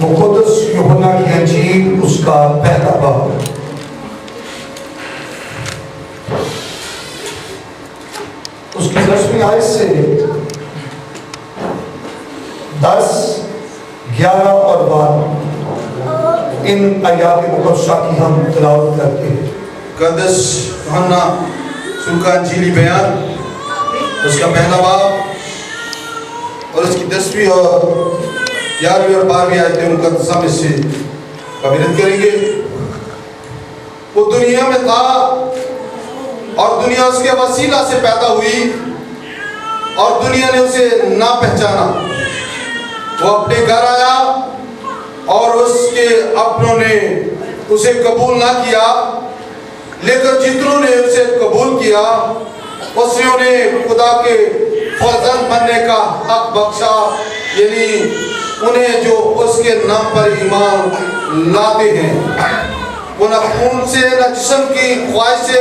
मुक़द्दस यूहन्ना की अंजील उसका पहला बाब, उसकी 10वीं आयत से 10, 11 और 12 इन आयात मुक़द्दसा की हम तिलावत करते हैं। मुक़द्दस यूहन्ना का अंजीली बयान उसका पहला बाब और उसकी 10वीं और 11वीं और 12वीं आयतें मुक़द्दसा में से कबीरत करेंगे। वो दुनिया में था और दुनिया उसके वसीला से पैदा हुई और दुनिया ने उसे ना पहचाना। वो अपने घर आया और उसके अपनों ने उसे कबूल ना किया, लेकिन जितनों ने उसे कबूल किया उसने उन्हें खुदा के फर्जंद बनने का हक बख्शा, यानी उन्हें जो उसके नाम पर ईमान लाते हैं। वो न खून से, न जिस्म की ख्वाहिश से,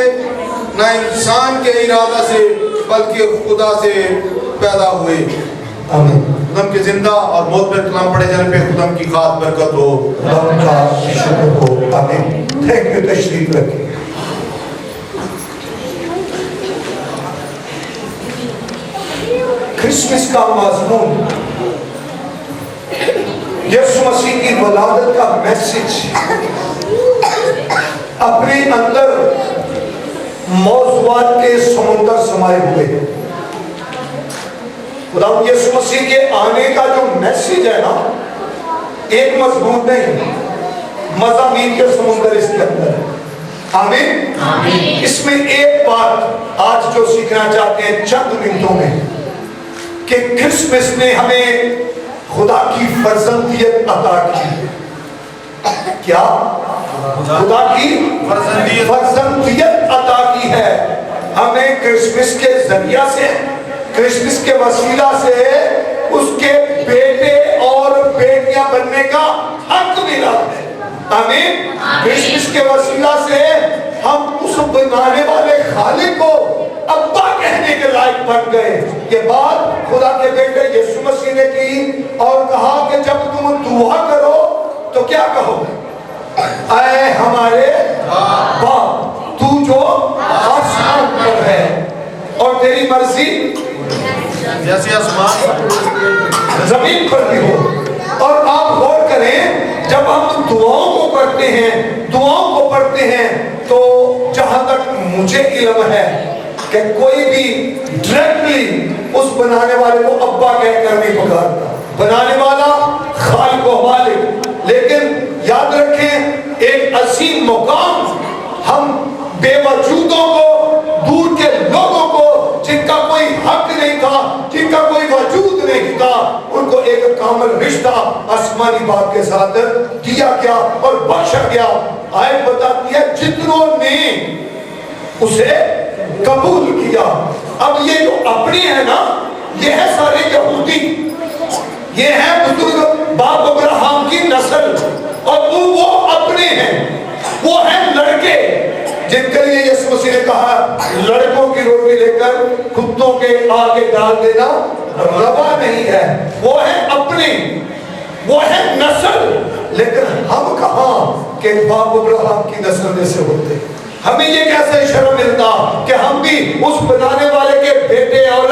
न इंसान के इरादा से, बल्कि खुदा से पैदा हुए। खुदम के जिंदा और मौत पर कलाम पढ़े जाने पे खुदम की खास बरकत हो, खुदा का शुक्र हो। आमीन। Thank you. तशरीफ रखिए। क्रिसमस का मज़मून यीशु मसीह की वलादत का मैसेज अपने अंदर मौज़ूआत के समुंदर समाये हुए हैं। खुदा यीशु मसीह के आने का जो मैसेज है ना, एक मजमून नहीं, मज़ामीन के समुंदर इसके अंदर है। आमीन। इसमें एक बात आज जो सीखना चाहते हैं चंद मिनटों में, कि क्रिसमस ने हमें खुदा की फर्जंदियत अता की। क्या? खुदा की फर्जंदियत अता की है हमें। क्रिसमस के जरिया से, क्रिसमस के वसीला से उसके बेटे और बेटियां बनने का हक मिला है। आमीन। क्रिसमस के वसीला से हम उस बनाने वाले खालिक को अब्बा कहने के लायक बन गए। ये बात खुदा के बेटे यीशु मसीह ने की और कहा कि जब तुम दुआ करो तो क्या कहोगे? ऐ हमारे बाप, तू जो आसमान पर है और तेरी मर्जी जैसे आसमान जमीन पर भी हो। और आप गौर करें, जब हम दुआओं को करते हैं, दुआओं को पढ़ते हैं, तो जहां तक मुझे इल्म है कि कोई भी डायरेक्टली उस बनाने वाले को अब्बा कहकर नहीं पुकारता। बनाने वाला खालिक व मालिक। लेकिन याद रखें, एक असीम मुकाम हम बेवजूदों को, दूर के लोगों को, जिनका कोई हक नहीं था, जिनका कोई वजूद नहीं था, उनको एक कामिल रिश्ता आसमानी बाप के साथ दिया गया और बख्शा गया। आयत बताती है जितनों ने उसे कबूल किया। अब ये जो अपने हैं ना, ये है सारे यहूदी, ये है बुजुर्ग बाप अब्राहम की नस्ल, और वो अपने हैं, वो हैं लड़के जिनके लिए यीशु मसीह ने कहा लड़कों की रोटी लेकर कुत्तों के आगे डाल देना रवा नहीं है। वो है अपने, वो है नस्ल। लेकिन हम कहाँ के बाप अब्राहम की नस्ल में से होते? हमें ये कैसे शर्म मिलता कि हम भी उस बनाने वाले के बेटे और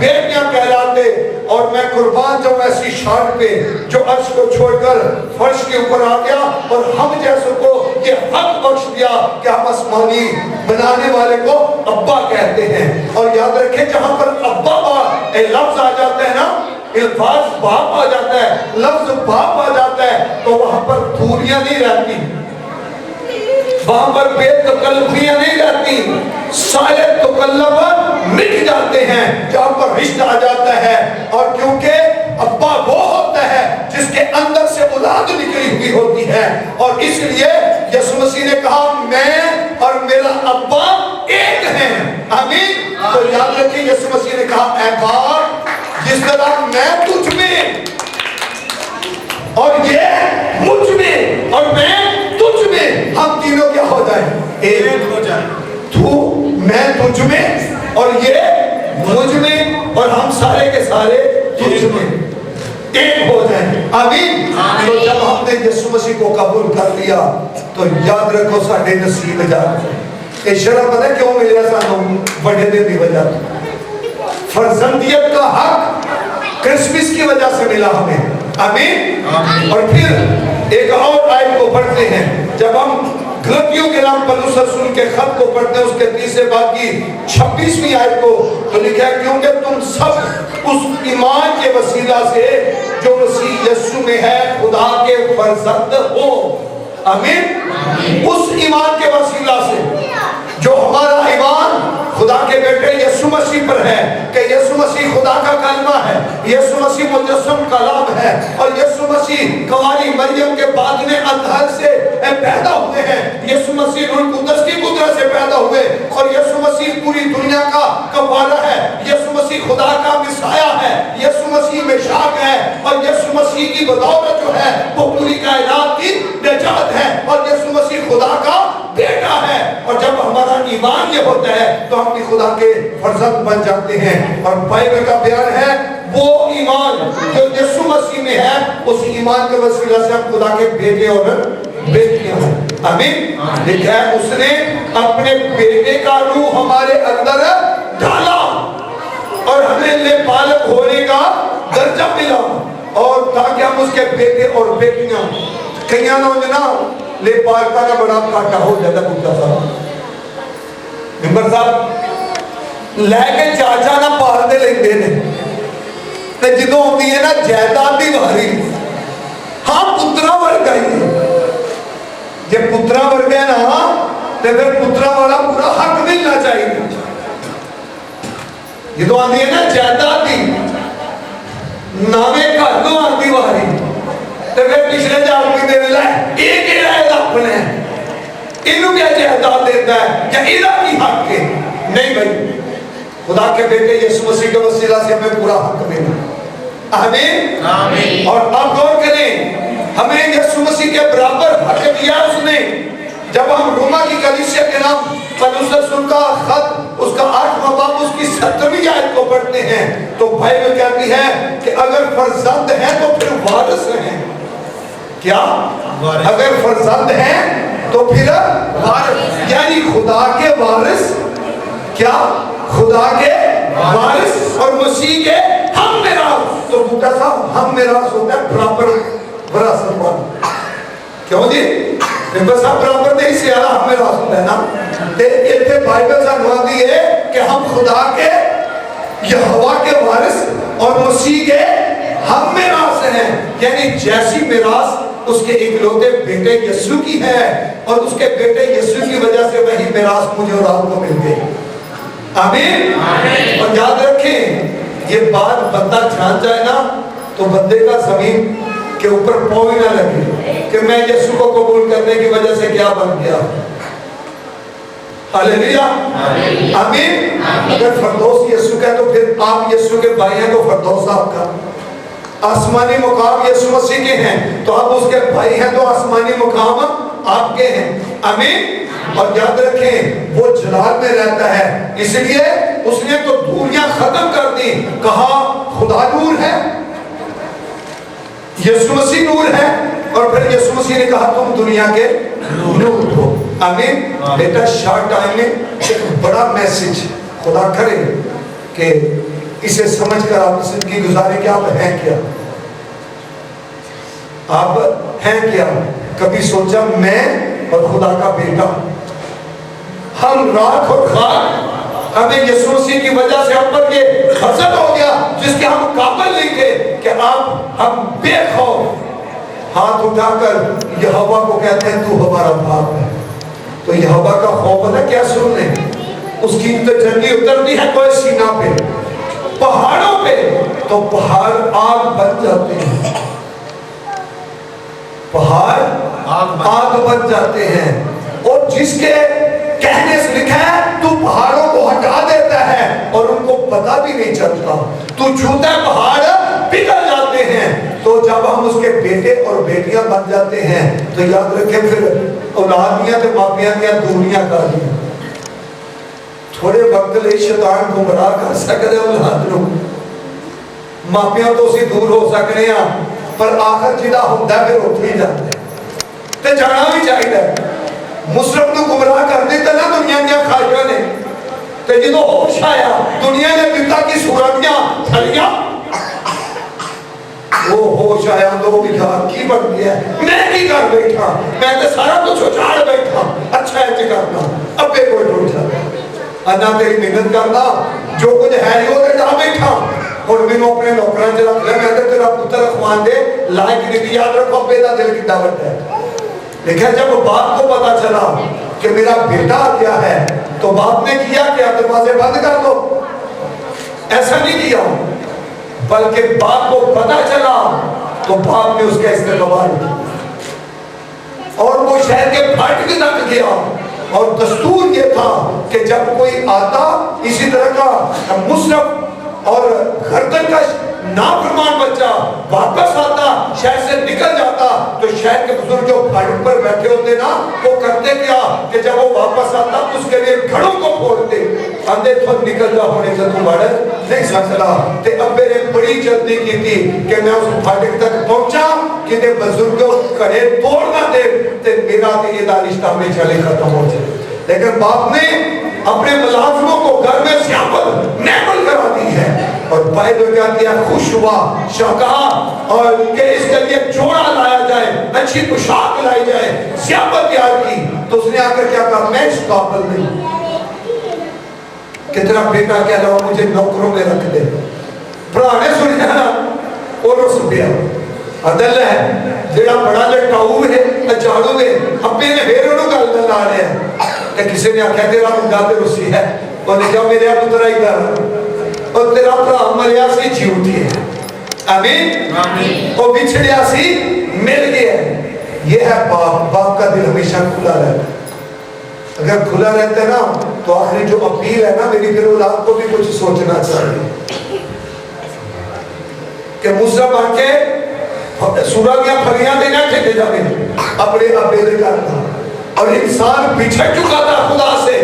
बेटियां कहलाते। और मैं कुर्बान जाऊं ऐसी शान पे जो अर्श को छोड़कर फर्श के ऊपर आ गया और हम जैसों को ये हक बख्श दिया कि हम आसमानी बनाने वाले को अब्बा कहते हैं। और याद रखें, जहां पर अब्बा लफ्ज आ जाता है ना, अल्फाज बाप आ जाता है, लफ्ज बाप आ जाता है, तो वहां पर दूरियां नहीं रहती, वहां पर बेतकल्लुफियां नहीं रहती, सारे तकल्लुफ मिट जाते हैं जहां पर रिश्ता आ जाता है। और क्योंकि अब्बा वो होता है जिसके अंदर से औलाद निकली हुई होती है, और इसलिए यीशु मसीह ने कहा मैं और मेरा अब्बा एक हैं। आमीन। तो याद रखिए, यीशु मसीह ने कहा ऐ बाप, जिस तरह मैं तुझ में और ये मुझ में और मैं तुझ में, हम तीनों क्या हो जाए? एक हो जाए। तू, मैं तुझ में और ये मुझ में और हम सारे के सारे तुझ में एक हो जाए। आमीन। तो जब यसु मसीह को कबूल कर लिया तो याद रखो साडे नसीब जाते ये शर्म पता क्यों मिले सानू बड़े दिन की वजह फर्जंदियत का हक क्रिसमस की वजह से मिला हमें आमीन। और फिर एक और आयत को पढ़ते हैं जब हम गलतियों के नाम पौलुस रसूल के खत को पढ़ते हैं उसके तीसरे बाब की 26वीं आयत को तो लिखा है क्योंकि तुम सब उस ईमान के वसीला से जो मसीह यीशु में है खुदा के फर्जंद हो आमीन। उस ईमान के वसीला से जो हमारा ईमान खुदा के बेटे यीशु मसीह पर है कि यीशु मसीह खुदा का कलमा है, यीशु मसीह मुजस्सम कलाम है और यीशु मसीह कुंवारी मरियम के बाद में अंधर से पैदा हुए हैं, यीशु मसीह रूह कुदस की कुदरत से पैदा हुए और यीशु मसीह पूरी दुनिया का कफारा है, यीशु मसीह खुदा का मिसाया है, यीशु मसीह मिशाक है और यीशु मसीह की बदौलत जो है वो पूरी कायनात की निजात है और यीशु मसीह खुदा का बेटा है। और जब हमारा ईमान ये होता है तो हम भी खुदा के फर्जंद बन जाते हैं और बाइबल का बयान है वो ईमान जो यीशु मसीह में है उस ईमान के वसीला से हम खुदा के बेटे और बेटियां हैं आमीन। लिखा है उसने अपने बेटे का रूह हमारे अंदर डाला और हमें लेपालक होने का दर्जा मिला और ताकि हम उसके बेटे और बेटियां कईयां ना लेपालका का बड़ा घाटा हो जाता बुद्धा साहब मेंबर साहब लैके चाचा ना पालते लेंदे ने ते जदों आउंदी है ना जायदाद दी वारी हाँ पुत्रा वर्गा ही जे पुत्रा वर्गा ना ते फिर पुत्रा वाला पूरा हक मिलना चाहिए। जदों आउंदी है ना जायदाद दी नावे घर तो आती वारी ते फिर पिछले जादमी दे ले ये केड़ा है अपने इन्हों क्या जायदाद देता है या इधर की हक है नहीं भाई खुदा के बेटे यीशु मसीह के वसीला से हमें पूरा हक मिला आमीन आमीन। और अब गौर करें हमें यीशु मसीह के बराबर हक दिया उसने जब हम रोमा की कलीसिया के नाम पौलुस रसूल का खत उसका 8वां बाब उसकी 17वीं आयत को पढ़ते हैं तो बाइबल कहती है कि अगर फर्जंद है तो फिर वारिस हैं। क्या अगर फर्जंद हैं तो फिर वारिस यानी खुदा के वारिस क्या खुदा के वारिस और मसीह के हम मिरास। तो बूटा साहब हम मिरास होता है बराबर विरासत वाला क्यों जी बस आप बराबर नहीं सियारा हम मिरास होता है ना ते इतने बाइबल जानवादी है कि हम खुदा के यहोवा के वारिस और मसीह के हम मिरास हैं यानी जैसी मिरास उसके इकलौते बेटे यीशु की है और उसके बेटे यीशु की वजह से वही मिरास मुझे और आपको मिल गई आमीन। और याद रखें ये बात बंदा जान जाए ना तो बंदे का जमीन के ऊपर पाँव ही ना लगे कि मैं यीशु को कबूल करने की वजह से क्या बन गया। हालेलुया आमीन। अगर फरदौस यीशु का तो फिर आप यीशु के भाई हैं तो फरदौस आपका आसमानी मुकाम यीशु मसीह के हैं तो आप उसके भाई हैं तो आसमानी मुकाम आपके हैं आमीन। और याद रखें वो जलाल में रहता है इसलिए उसने तो दूरियां खत्म कर दी कहा खुदा नूर है यीशु मसीह नूर है और फिर यीशु मसीह ने कहा तुम दुनिया के नूर हो आमीन। बेटा शॉर्ट टाइम में एक बड़ा मैसेज खुदा करे कि इसे समझकर आप जिंदगी गुजारे कि आप हैं क्या आप हैं क्या। कभी सोचा मैं और खुदा का बेटा हम राख और खाक हमें यीशु मसीह की वजह से हम पर ये हसद हो गया जिसके हम काबिल नहीं थे कि आप हम बेखौफ हाथ उठाकर यहोवा को कहते हैं तू हमारा बाप है तो यहोवा का खौफ है क्या सुन ले उसकी तजल्ली उतरती है कोई सीना पे पहाड़ों पे तो पहाड़ आग बन जाते हैं पहाड़ आग बन जाते हैं और जिसके कहने से लिखा है तू पहाड़ों को हटा देता है और उनको पता भी नहीं चलता तू छूता है पहाड़ पिघल जाते हैं। तो जब हम उसके बेटे और बेटियां बन जाते हैं तो याद रखें फिर औलादियां तो मापियां दियां दूरियां कर दी थोड़े वक्त लिए शैतान गुमराह कर सकते औलाद नूं मापियां तो उसी दूर हो सकते हैं पर आखिर जिहड़ा हुंदा फिर उत्थे ही जाता है تے جانا بھی چاہیے. مصرف نو گمراہ کر دیتا نا دنیا دیا خواہشاں نے, تے جدو ہوش آیا دنیا نے پتا کی صورتیاں تھلیاں, وہ ہوش آیا تو یار کی بن گیا, میں کی کر بیٹھا, میں تے سارا کچھ اجاڑ بیٹھا, اچھا ہے کرنا ابے کوئی ٹوٹ جاتا, انا تیری محنت کرنا جو کچھ ہے وہ تے ڈا بیٹھا, اور میں اپنے نوکراں چ رکھ لے, میں تے تیرا پتر رکھوان دے لائق نہیں, یاد رکھو ابے دا دل کتنا بڑا ہے. لیکن جب باپ کو پتا چلا کہ میرا بیٹا آ گیا ہے تو باپ نے کیا کیا, دروازے بند کر دو, ایسا نہیں کیا, بلکہ باپ کو پتا چلا تو باپ نے اس کا استقبال کیا, اور وہ شہر کے پھاٹک تک گیا, اور دستور یہ تھا کہ جب کوئی آتا اسی طرح کا مصرف اور گردن کا نافرمان بچہ واپس آتا, شہر سے نکل جاتا, تو شہر کے بزرگ جو پھاٹک پر بیٹھے ہوتے نا وہ کرتے کیا کہ جب وہ واپس آتا اس کے لیے گھڑوں کو پھوڑتے, آندے تو نکل جا ہونے سے تو بڑھ نہیں سکتا. تے ابے نے بڑی جلدی کی تھی کہ میں اس پھاٹک تک پہنچا کہ تے بزرگوں کڑے توڑ نہ دے تے میرا تے یہ رشتہ میں چلے ختم ہو جائے. لیکن باپ نے اپنے ملازموں کو گھر میں سیاپت نیمل کرا دی ہے, اور بائبل کیا کیا, خوش ہوا شاکا اور کہ اس کے لیے جوڑا لایا جائے, اچھی پوشاک لائی جائے, سیاپت تیار کی. تو اس نے آ کر کیا کہا, میں اس قابل نہیں کہ تیرا بیٹا کہہ رہا مجھے نوکروں میں رکھ دے. بڑا نے سنیا اور اس پیا عدل ہے جڑا بڑا لٹاؤ ہے اچاڑو ہے, ابے نے پھر انہوں گل نہ لا رہے ہیں کہ کسی نے آخیا تیرا منڈا تے رسی ہے, اور نے کہا میرے پتر آئی کر, اور تیرا بھرا مریا سی جی اٹھی ہے, آمین, وہ بچھڑیا سی مل گیا. یہ ہے باپ, باپ کا دل ہمیشہ کھلا رہتا ہے. اگر کھلا رہتا ہے نا تو آخری جو اپیل ہے نا میری پھر اولاد کو بھی کچھ سوچنا چاہیے کہ مصرف آ کے سورہ دیا پھلیاں دینا ٹھیکے جانے اپنے ابے دے کرنا, اور انسان بچھڑ چکا تھا خدا سے.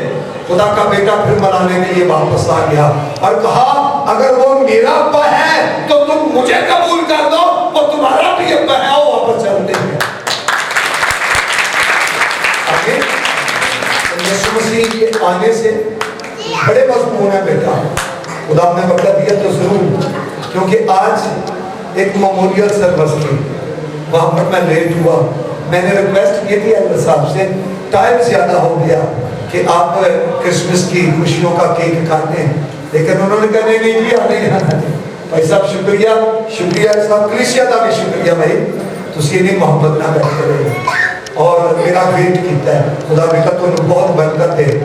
خدا کا بیٹا پھر ملانے کے لیے واپس آ گیا اور کہا اگر وہ میرا ابا ہے تو تم مجھے قبول کر دو, وہ تمہارا بھی ابا ہے, وہ واپس چلتے ہیں. یسوع مسیح کے آنے سے بڑے مضمون ہیں بیٹا, خدا نے وقت دیا تو ضرور, کیونکہ آج ایک میموریل سروس کی وہاں پر میں لیٹ ہوا. میں نے ریکویسٹ کی تھی اللہ صاحب سے, ٹائم زیادہ ہو گیا کہ آپ کرسمس کی خوشیوں کا کیک کھاتے ہیں, لیکن انہوں نے کہا نہیں جی آنے جانا. بھائی صاحب شکریہ, شکریہ صاحب, کلیسیا کا بھی شکریہ بھائی, تسی نہیں محبت نہ کرتے رہے اور میرا ویٹ کیتا ہے. خدا بیٹا تو بہت برکت دے.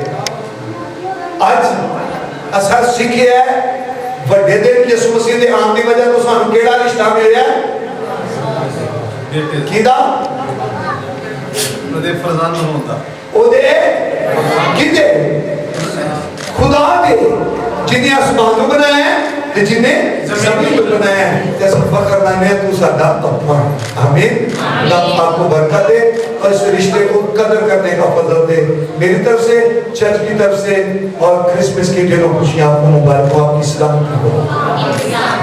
اج اساں سیکھیا ہے بڑے دن یسوع مسیح دے آن دی وجہ تو سانوں کیڑا رشتہ ملیا ہے, کیدا دے فرزند ہوندا, او دے کیدے خدا دے جنہیں آسمان بنایا ہے تے جنہیں زمین کو بنایا ہے. تے سب فخر کرنا ہے تو ساڈا ابا. آمین. اللہ آپ کو برکت دے اور اس رشتے کو قدر کرنے کا فضل دے. میری طرف سے, چرچ کی طرف سے, اور کرسمس کی ڈھیروں خوشیاں آپ کو مبارک ہو, آپ کی سلامتی ہو.